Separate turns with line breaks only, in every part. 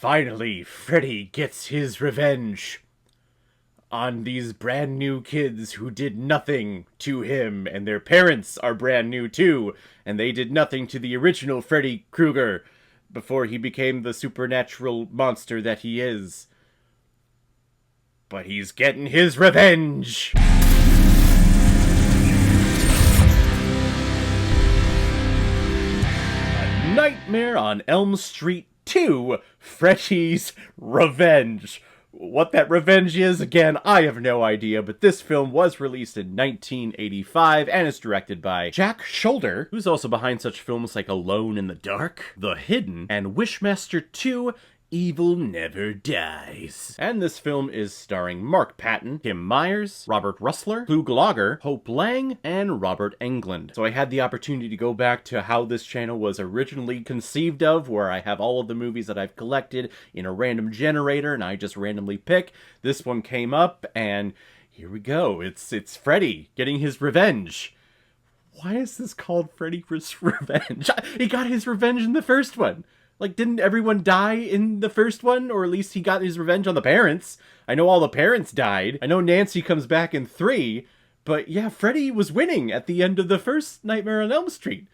Finally, Freddy gets his revenge on these brand new kids who did nothing to him, and their parents are brand new too, and they did nothing to the original Freddy Krueger before he became the supernatural monster that he is. But he's getting his revenge! A Nightmare on Elm Street 2, Freddy's Revenge. What that revenge is, again, I have no idea, but this film was released in 1985 and is directed by Jack Shoulder, who's also behind such films like Alone in the Dark, The Hidden, and Wishmaster 2, Evil Never Dies. And this film is starring Mark Patton, Kim Myers, Robert Russler, Klug Lager, Hope Lang, and Robert Englund. So I had the opportunity to go back to how this channel was originally conceived of, where I have all of the movies that I've collected in a random generator, and I just randomly pick. This one came up, and here we go. It's Freddy getting his revenge. Why is this called Freddy's Revenge? He got his revenge in the first one. Like, didn't everyone die in the first one? Or at least he got his revenge on the parents. I know all the parents died. I know Nancy comes back in 3. But yeah, Freddy was winning at the end of the first Nightmare on Elm Street.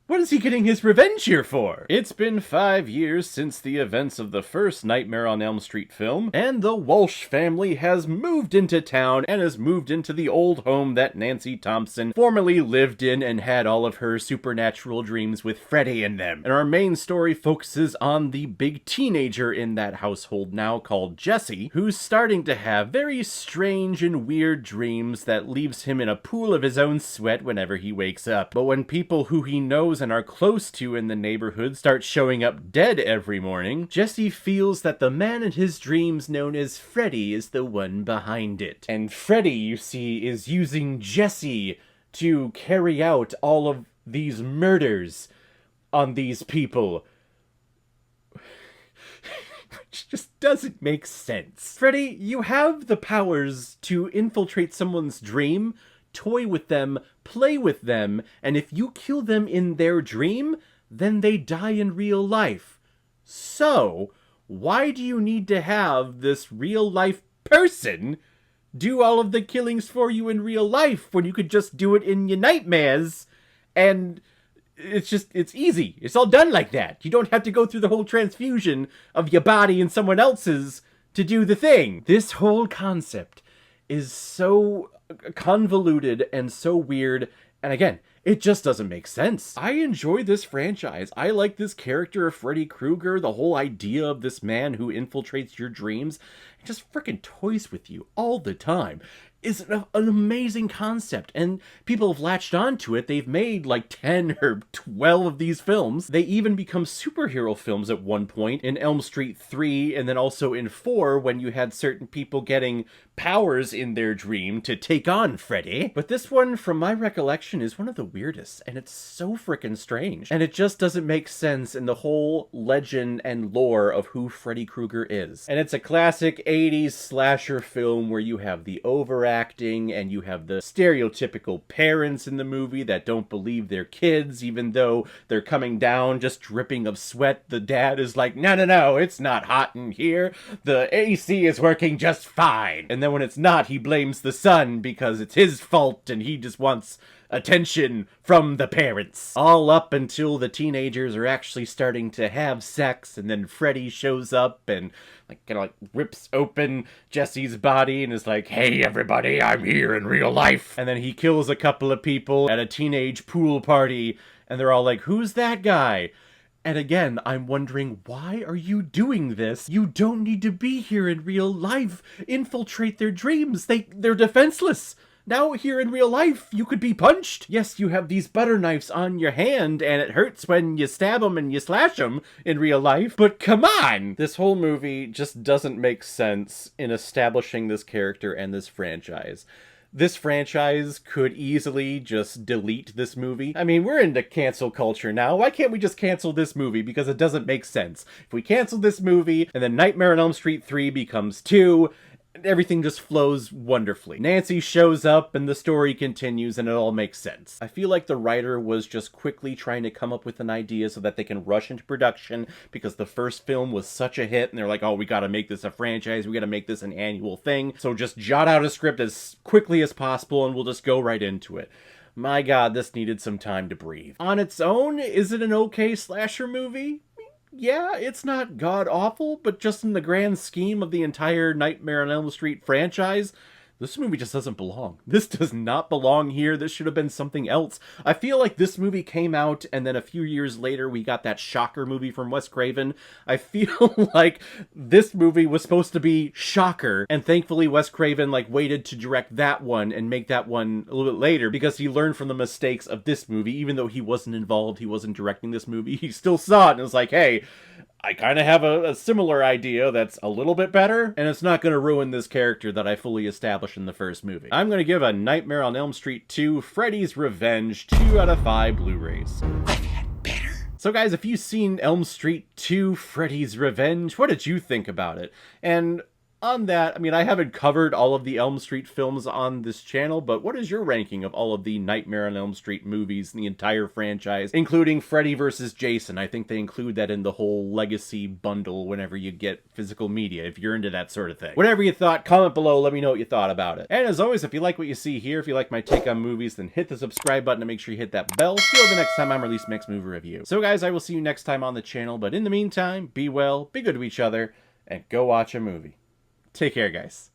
What is he getting his revenge here for? It's been 5 years since the events of the first Nightmare on Elm Street film, and the Walsh family has moved into town and has moved into the old home that Nancy Thompson formerly lived in and had all of her supernatural dreams with Freddy in them. And our main story focuses on the big teenager in that household now called Jesse, who's starting to have very strange and weird dreams that leaves him in a pool of his own sweat whenever he wakes up. But when people who he knows and are close to in the neighborhood start showing up dead every morning, Jesse feels that the man in his dreams known as Freddy is the one behind it. And Freddy, you see, is using Jesse to carry out all of these murders on these people. Which just doesn't make sense. Freddy, you have the powers to infiltrate someone's dream, toy with them, play with them, and if you kill them in their dream, then they die in real life. So, why do you need to have this real-life person do all of the killings for you in real life when you could just do it in your nightmares? And it's easy. It's all done like that. You don't have to go through the whole transfusion of your body and someone else's to do the thing. This whole concept is so convoluted and so weird, and again, it just doesn't make sense. I enjoy this franchise. I like this character of Freddy Krueger, the whole idea of this man who infiltrates your dreams and just freaking toys with you all the time. Is an amazing concept, and people have latched onto it. They've made like 10 or 12 of these films. They even become superhero films at one point in Elm Street 3, and then also in 4 when you had certain people getting powers in their dream to take on Freddy. But this one, from my recollection, is one of the weirdest, and it's so freaking strange. And it just doesn't make sense in the whole legend and lore of who Freddy Krueger is. And it's a classic 80s slasher film where you have the overacting and you have the stereotypical parents in the movie that don't believe their kids, even though they're coming down just dripping of sweat. The dad is like, no, it's not hot in here. The AC is working just fine. And then when it's not, he blames the son because it's his fault and he just wants attention from the parents. All up until the teenagers are actually starting to have sex, and then Freddy shows up and kind of rips open Jesse's body and is like, hey everybody, I'm here in real life. And then he kills a couple of people at a teenage pool party, and they're all like, who's that guy? And again, I'm wondering, why are you doing this? You don't need to be here in real life. Infiltrate their dreams. They're defenseless. Now, here in real life, you could be punched. Yes, you have these butter knives on your hand, and it hurts when you stab them and you slash them in real life. But come on! This whole movie just doesn't make sense in establishing this character and this franchise. This franchise could easily just delete this movie. I mean, we're into cancel culture now. Why can't we just cancel this movie? Because it doesn't make sense. If we cancel this movie, and then Nightmare on Elm Street 3 becomes 2, everything just flows wonderfully. Nancy shows up and the story continues and it all makes sense. I feel like the writer was just quickly trying to come up with an idea so that they can rush into production because the first film was such a hit and they're like, oh, we gotta make this a franchise, we gotta make this an annual thing. So just jot out a script as quickly as possible and we'll just go right into it. My God, this needed some time to breathe. On its own, is it an okay slasher movie? Yeah, it's not god-awful, but just in the grand scheme of the entire Nightmare on Elm Street franchise, this movie just doesn't belong. This does not belong here. This should have been something else. I feel like this movie came out, and then a few years later, we got that Shocker movie from Wes Craven. I feel like this movie was supposed to be Shocker, and thankfully Wes Craven, waited to direct that one and make that one a little bit later, because he learned from the mistakes of this movie. Even though he wasn't involved, he wasn't directing this movie, he still saw it, and was like, hey, I kind of have a similar idea that's a little bit better, and it's not going to ruin this character that I fully established in the first movie. I'm going to give a Nightmare on Elm Street 2 Freddy's Revenge 2 out of 5 Blu-rays. I've had better. So guys, if you've seen Elm Street 2 Freddy's Revenge, what did you think about it? And on that, I mean, I haven't covered all of the Elm Street films on this channel, but what is your ranking of all of the Nightmare on Elm Street movies in the entire franchise, including Freddy vs. Jason? I think they include that in the whole legacy bundle whenever you get physical media, if you're into that sort of thing. Whatever you thought, comment below, let me know what you thought about it. And as always, if you like what you see here, if you like my take on movies, then hit the subscribe button and make sure you hit that bell so the next time I release next movie review. So guys, I will see you next time on the channel, but in the meantime, be well, be good to each other, and go watch a movie. Take care, guys.